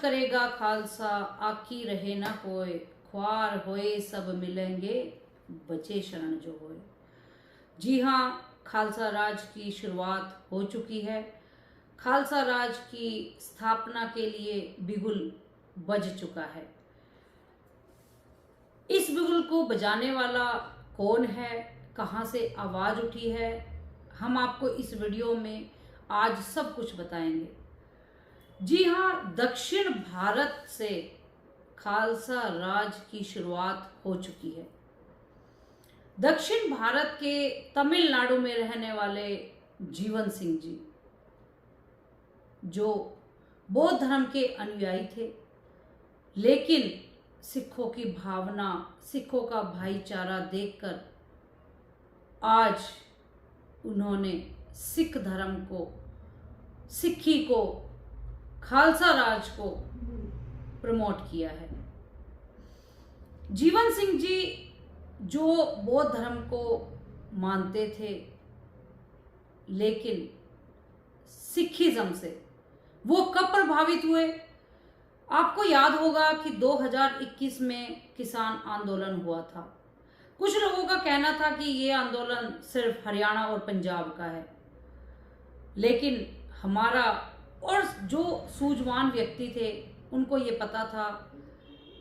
करेगा खालसा, आकी रहे ना कोय, ख्वार होए सब मिलेंगे, बचे शरण जो होए। जी हाँ, खालसा राज की शुरुआत हो चुकी है। खालसा राज की स्थापना के लिए बिगुल बज चुका है। इस बिगुल को बजाने वाला कौन है, कहाँ से आवाज उठी है, हम आपको इस वीडियो में आज सब कुछ बताएंगे। जी हाँ, दक्षिण भारत से खालसा राज की शुरुआत हो चुकी है। दक्षिण भारत के तमिलनाडु में रहने वाले जीवन सिंह जी, जो बौद्ध धर्म के अनुयायी थे, लेकिन सिखों की भावना, सिखों का भाईचारा देखकर आज उन्होंने सिख धर्म को, सिक्खी को, खालसा राज को प्रमोट किया है। जीवन सिंह जी जो बौद्ध धर्म को मानते थे, लेकिन सिखिज्म से वो कब प्रभावित हुए? आपको याद होगा कि 2021 में किसान आंदोलन हुआ था। कुछ लोगों का कहना था कि ये आंदोलन सिर्फ हरियाणा और पंजाब का है, लेकिन हमारा और जो सूझवान व्यक्ति थे उनको ये पता था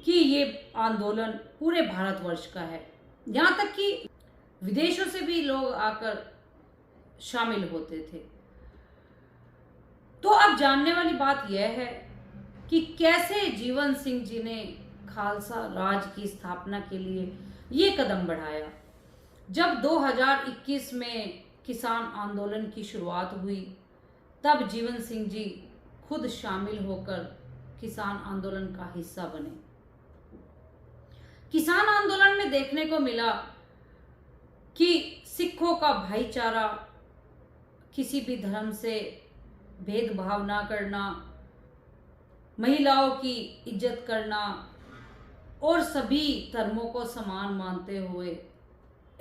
कि ये आंदोलन पूरे भारतवर्ष का है। यहाँ तक कि विदेशों से भी लोग आकर शामिल होते थे। तो अब जानने वाली बात यह है कि कैसे जीवन सिंह जी ने खालसा राज की स्थापना के लिए ये कदम बढ़ाया। जब 2021 में किसान आंदोलन की शुरुआत हुई, तब जीवन सिंह जी खुद शामिल होकर किसान आंदोलन का हिस्सा बने। किसान आंदोलन में देखने को मिला कि सिखों का भाईचारा, किसी भी धर्म से भेदभाव ना करना, महिलाओं की इज्जत करना और सभी धर्मों को समान मानते हुए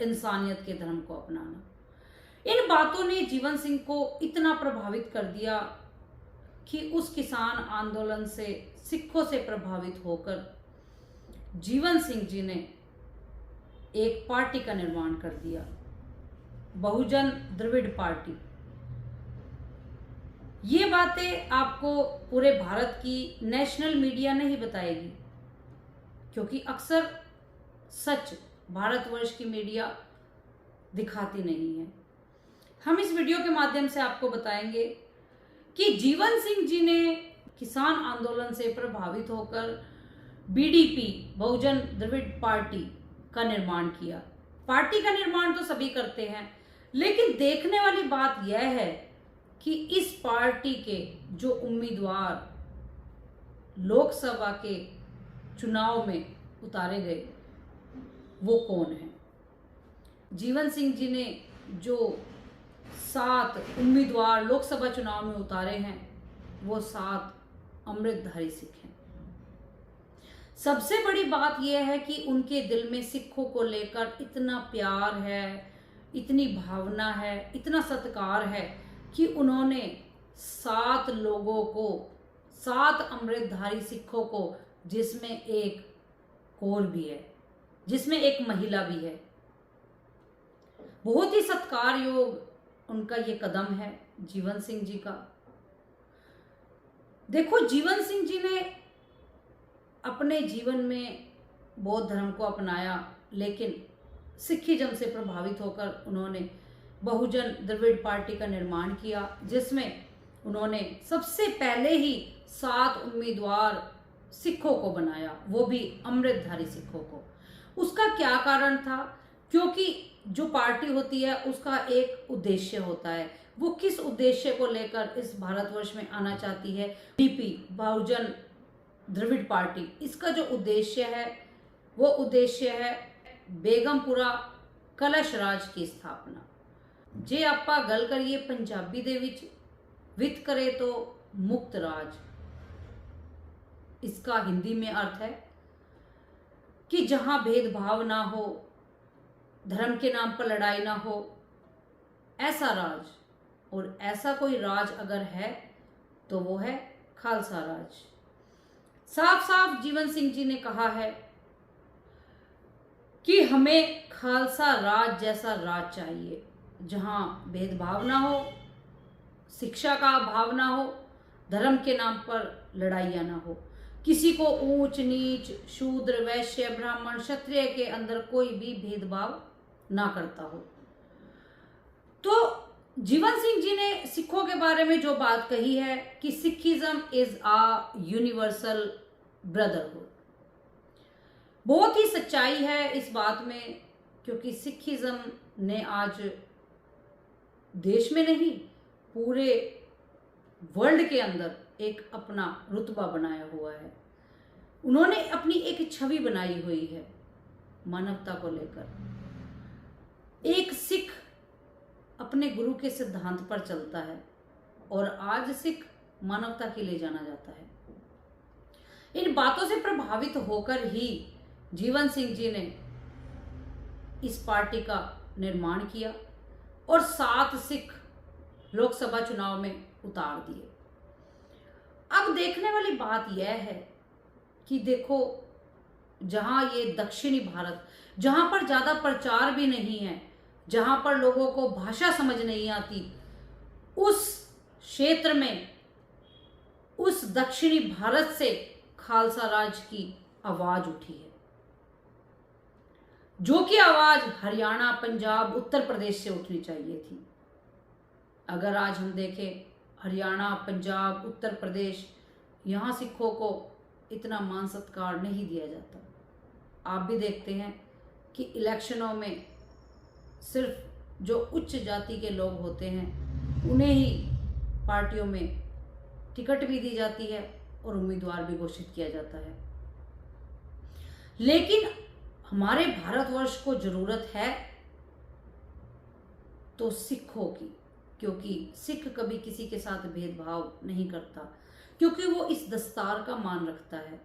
इंसानियत के धर्म को अपनाना, इन बातों ने जीवन सिंह को इतना प्रभावित कर दिया कि उस किसान आंदोलन से, सिखों से प्रभावित होकर जीवन सिंह जी ने एक पार्टी का निर्माण कर दिया, बहुजन द्रविड़ पार्टी। ये बातें आपको पूरे भारत की नेशनल मीडिया नहीं बताएगी, क्योंकि अक्सर सच भारतवर्ष की मीडिया दिखाती नहीं है। हम इस वीडियो के माध्यम से आपको बताएंगे कि जीवन सिंह जी ने किसान आंदोलन से प्रभावित होकर बीडीपी, बहुजन द्रविड़ पार्टी का निर्माण किया। पार्टी का निर्माण तो सभी करते हैं, लेकिन देखने वाली बात यह है कि इस पार्टी के जो उम्मीदवार लोकसभा के चुनाव में उतारे गए वो कौन है। जीवन सिंह जी ने जो 7 उम्मीदवार लोकसभा चुनाव में उतारे हैं, वो 7 अमृतधारी सिख हैं। सबसे बड़ी बात यह है कि उनके दिल में सिखों को लेकर इतना प्यार है, इतनी भावना है, इतना सत्कार है कि उन्होंने 7 लोगों को, 7 अमृतधारी सिखों को, जिसमें एक कौर भी है, जिसमें एक महिला भी है, बहुत ही सत्कार योग उनका ये कदम है जीवन सिंह जी का। देखो, जीवन सिंह जी ने अपने जीवन में बौद्ध धर्म को अपनाया, लेकिन सिखिज्म से प्रभावित होकर उन्होंने बहुजन द्रविड़ पार्टी का निर्माण किया, जिसमें उन्होंने सबसे पहले ही 7 उम्मीदवार सिखों को बनाया, वो भी अमृतधारी सिखों को। उसका क्या कारण था? क्योंकि जो पार्टी होती है उसका एक उद्देश्य होता है। वो किस उद्देश्य को लेकर इस भारतवर्ष में आना चाहती है? बीपी, बहुजन द्रविड़ पार्टी, इसका जो उद्देश्य है वो उद्देश्य है बेगमपुरा कलश राज की स्थापना। जे आपा गल करिए पंजाबी दे विच, वित करे तो मुक्त राज। इसका हिंदी में अर्थ है कि जहां भेदभाव ना हो, धर्म के नाम पर लड़ाई ना हो, ऐसा राज, और ऐसा कोई राज अगर है तो वो है खालसा राज। साफ साफ जीवन सिंह जी ने कहा है कि हमें खालसा राज जैसा राज चाहिए, जहां भेदभाव ना हो, शिक्षा का अभाव ना हो, धर्म के नाम पर लड़ाइयाँ ना हो, किसी को ऊंच नीच, शूद्र, वैश्य, ब्राह्मण, क्षत्रिय के अंदर कोई भी भेदभाव ना करता हो। तो जीवन सिंह जी ने सिखों के बारे में जो बात कही है कि Sikhism is a universal brotherhood, बहुत ही सच्चाई है इस बात में, क्योंकि सिखिज्म ने आज देश में नहीं पूरे वर्ल्ड के अंदर एक अपना रुतबा बनाया हुआ है। उन्होंने अपनी एक छवि बनाई हुई है मानवता को लेकर। एक सिख अपने गुरु के सिद्धांत पर चलता है और आज सिख मानवता के लिए जाना जाता है। इन बातों से प्रभावित होकर ही जीवन सिंह जी ने इस पार्टी का निर्माण किया और 7 सिख लोकसभा चुनाव में उतार दिए। अब देखने वाली बात यह है कि देखो, जहां ये दक्षिणी भारत, जहां पर ज्यादा प्रचार भी नहीं है, जहां पर लोगों को भाषा समझ नहीं आती, उस क्षेत्र में, उस दक्षिणी भारत से खालसा राज की आवाज उठी है, जो कि आवाज हरियाणा, पंजाब, उत्तर प्रदेश से उठनी चाहिए थी। अगर आज हम देखें, हरियाणा, पंजाब, उत्तर प्रदेश, यहाँ सिखों को इतना मान सत्कार नहीं दिया जाता। आप भी देखते हैं कि इलेक्शनों में सिर्फ जो उच्च जाति के लोग होते हैं उन्हें ही पार्टियों में टिकट भी दी जाती है और उम्मीदवार भी घोषित किया जाता है। लेकिन हमारे भारतवर्ष को जरूरत है तो सिखों की, क्योंकि सिख कभी किसी के साथ भेदभाव नहीं करता, क्योंकि वो इस दस्तार का मान रखता है।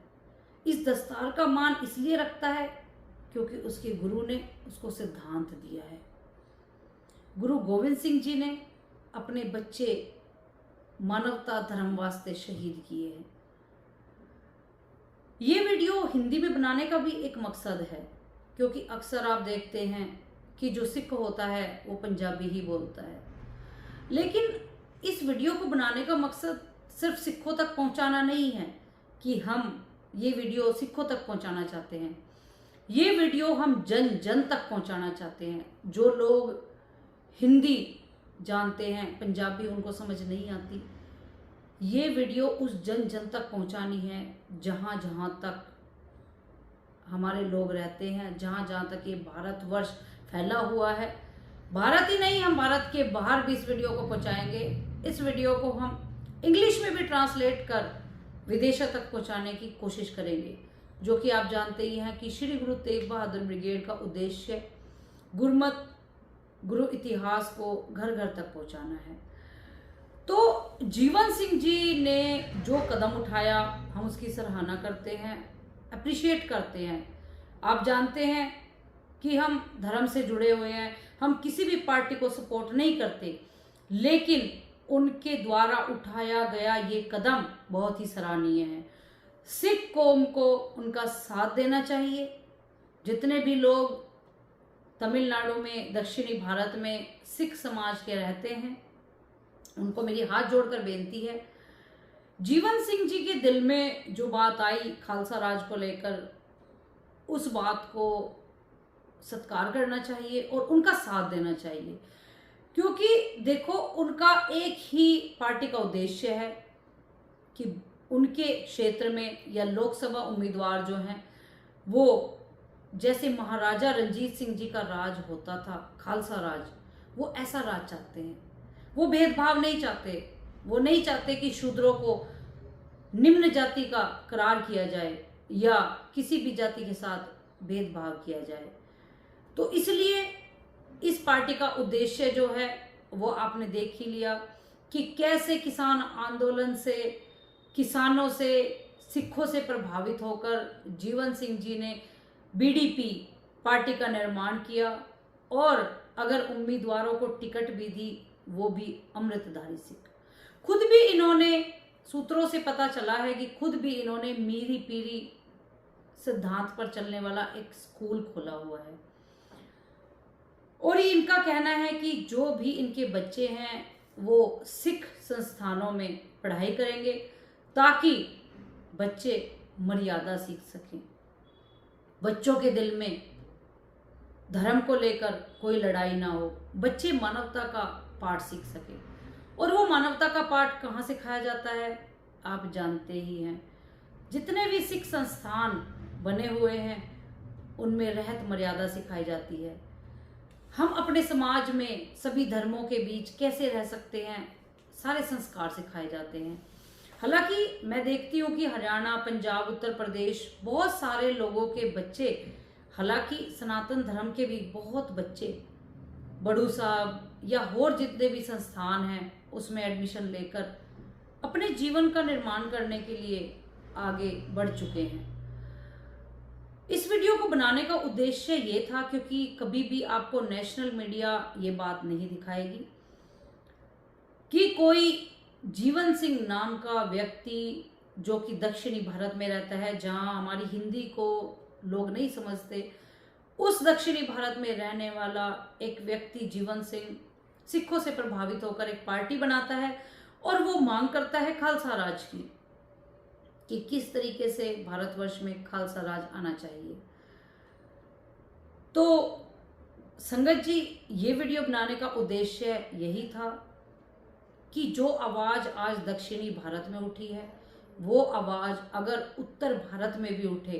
इस दस्तार का मान इसलिए रखता है क्योंकि उसके गुरु ने उसको सिद्धांत दिया है। गुरु गोविंद सिंह जी ने अपने बच्चे मानवता धर्म वास्ते शहीद किए हैं। ये वीडियो हिंदी में बनाने का भी एक मकसद है, क्योंकि अक्सर आप देखते हैं कि जो सिख होता है वो पंजाबी ही बोलता है। लेकिन इस वीडियो को बनाने का मकसद सिर्फ सिखों तक पहुंचाना नहीं है कि हम ये वीडियो सिखों तक पहुंचाना चाहते हैं। ये वीडियो हम जन जन तक पहुंचाना चाहते हैं। जो लोग हिंदी जानते हैं, पंजाबी उनको समझ नहीं आती, ये वीडियो उस जन जन तक पहुंचानी है जहां जहां तक हमारे लोग रहते हैं, जहां जहां तक ये भारतवर्ष फैला हुआ है। भारत ही नहीं, हम भारत के बाहर भी इस वीडियो को पहुंचाएंगे। इस वीडियो को हम इंग्लिश में भी ट्रांसलेट कर विदेशों तक पहुंचाने की कोशिश करेंगे, जो कि आप जानते ही हैं कि श्री गुरु तेग बहादुर ब्रिगेड का उद्देश्य गुरमत, गुरु इतिहास को घर घर तक पहुंचाना है। तो जीवन सिंह जी ने जो कदम उठाया, हम उसकी सराहना करते हैं, अप्रिशिएट करते हैं। आप जानते हैं कि हम धर्म से जुड़े हुए हैं, हम किसी भी पार्टी को सपोर्ट नहीं करते, लेकिन उनके द्वारा उठाया गया ये कदम बहुत ही सराहनीय है। सिख कौम को उनका साथ देना चाहिए। जितने भी लोग तमिलनाडु में, दक्षिणी भारत में सिख समाज के रहते हैं, उनको मेरी हाथ जोड़कर बेनती है, जीवन सिंह जी के दिल में जो बात आई खालसा राज को लेकर, उस बात को सत्कार करना चाहिए और उनका साथ देना चाहिए। क्योंकि देखो, उनका एक ही पार्टी का उद्देश्य है कि उनके क्षेत्र में या लोकसभा उम्मीदवार जो हैं वो जैसे महाराजा रंजीत सिंह जी का राज होता था, खालसा राज, वो ऐसा राज चाहते हैं। वो भेदभाव नहीं चाहते। वो नहीं चाहते कि शूद्रों को निम्न जाति का करार किया जाए या किसी भी जाति के साथ भेदभाव किया जाए। तो इसलिए इस पार्टी का उद्देश्य जो है वो आपने देख ही लिया कि कैसे किसान आंदोलन से, किसानों से, सिखों से प्रभावित होकर जीवन सिंह जी ने बीडीपी पार्टी का निर्माण किया और अगर उम्मीदवारों को टिकट भी दी वो भी अमृतधारी सिख। खुद भी इन्होंने सूत्रों से पता चला है कि खुद भी इन्होंने मीरी पीरी सिद्धांत पर चलने वाला एक स्कूल खोला हुआ है। और ये इनका कहना है कि जो भी इनके बच्चे हैं वो सिख संस्थानों में पढ़ाई करेंगे ताकि बच्चे मर्यादा सीख सकें, बच्चों के दिल में धर्म को लेकर कोई लड़ाई ना हो, बच्चे मानवता का पाठ सीख सके। और वो मानवता का पाठ कहाँ सिखाया जाता है आप जानते ही हैं। जितने भी सिख संस्थान बने हुए हैं उनमें रहत मर्यादा सिखाई जाती है। हम अपने समाज में सभी धर्मों के बीच कैसे रह सकते हैं, सारे संस्कार सिखाए जाते हैं। हालांकि मैं देखती हूँ कि हरियाणा, पंजाब, उत्तर प्रदेश बहुत सारे लोगों के बच्चे, हालांकि सनातन धर्म के भी बहुत बच्चे बड़ू साहब या और जितने भी संस्थान हैं उसमें एडमिशन लेकर अपने जीवन का निर्माण करने के लिए आगे बढ़ चुके हैं। इस वीडियो को बनाने का उद्देश्य ये था क्योंकि कभी भी आपको नेशनल मीडिया ये बात नहीं दिखाएगी कि कोई जीवन सिंह नाम का व्यक्ति जो कि दक्षिणी भारत में रहता है, जहां हमारी हिंदी को लोग नहीं समझते, उस दक्षिणी भारत में रहने वाला एक व्यक्ति जीवन सिंह सिखों से प्रभावित होकर एक पार्टी बनाता है और वो मांग करता है खालसा राज की, कि किस तरीके से भारतवर्ष में खालसा राज आना चाहिए। तो संगत जी, ये वीडियो बनाने का उद्देश्य यही था कि जो आवाज आज दक्षिणी भारत में उठी है वो आवाज अगर उत्तर भारत में भी उठे,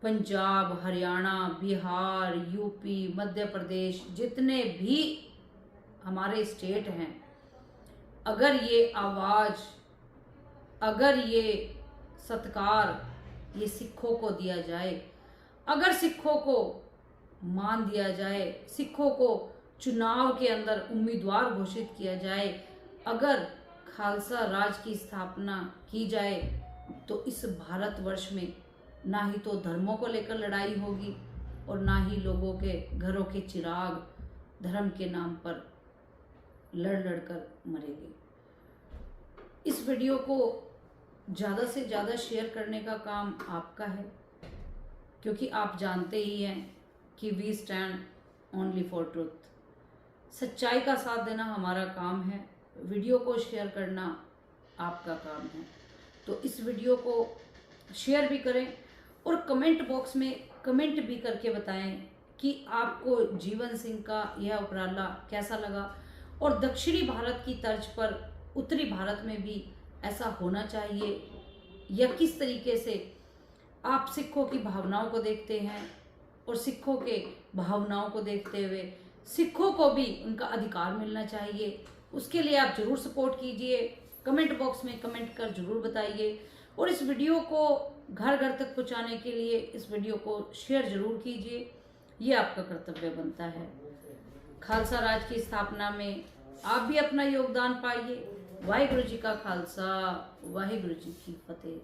पंजाब, हरियाणा, बिहार, यूपी, मध्य प्रदेश, जितने भी हमारे स्टेट हैं, अगर ये आवाज, अगर ये सत्कार ये सिखों को दिया जाए, अगर सिखों को मान दिया जाए, सिखों को चुनाव के अंदर उम्मीदवार घोषित किया जाए, अगर खालसा राज की स्थापना की जाए, तो इस भारतवर्ष में ना ही तो धर्मों को लेकर लड़ाई होगी और ना ही लोगों के घरों के चिराग धर्म के नाम पर लड़ लड़ कर मरेंगे। इस वीडियो को ज़्यादा से ज़्यादा शेयर करने का काम आपका है, क्योंकि आप जानते ही हैं कि we stand only for truth. सच्चाई का साथ देना हमारा काम है, वीडियो को शेयर करना आपका काम है। तो इस वीडियो को शेयर भी करें और कमेंट बॉक्स में कमेंट भी करके बताएं कि आपको जीवन सिंह का यह उपराला कैसा लगा और दक्षिणी भारत की तर्ज पर उत्तरी भारत में भी ऐसा होना चाहिए, या किस तरीके से आप सिखों की भावनाओं को देखते हैं और सिखों के भावनाओं को देखते हुए सिखों को भी उनका अधिकार मिलना चाहिए। उसके लिए आप जरूर सपोर्ट कीजिए, कमेंट बॉक्स में कमेंट कर जरूर बताइए और इस वीडियो को घर घर तक पहुंचाने के लिए इस वीडियो को शेयर जरूर कीजिए, ये आपका कर्तव्य बनता है। खालसा राज की स्थापना में आप भी अपना योगदान पाइए। वाहिगुरु जी का खालसा, वाहिगुरु जी की फतेह।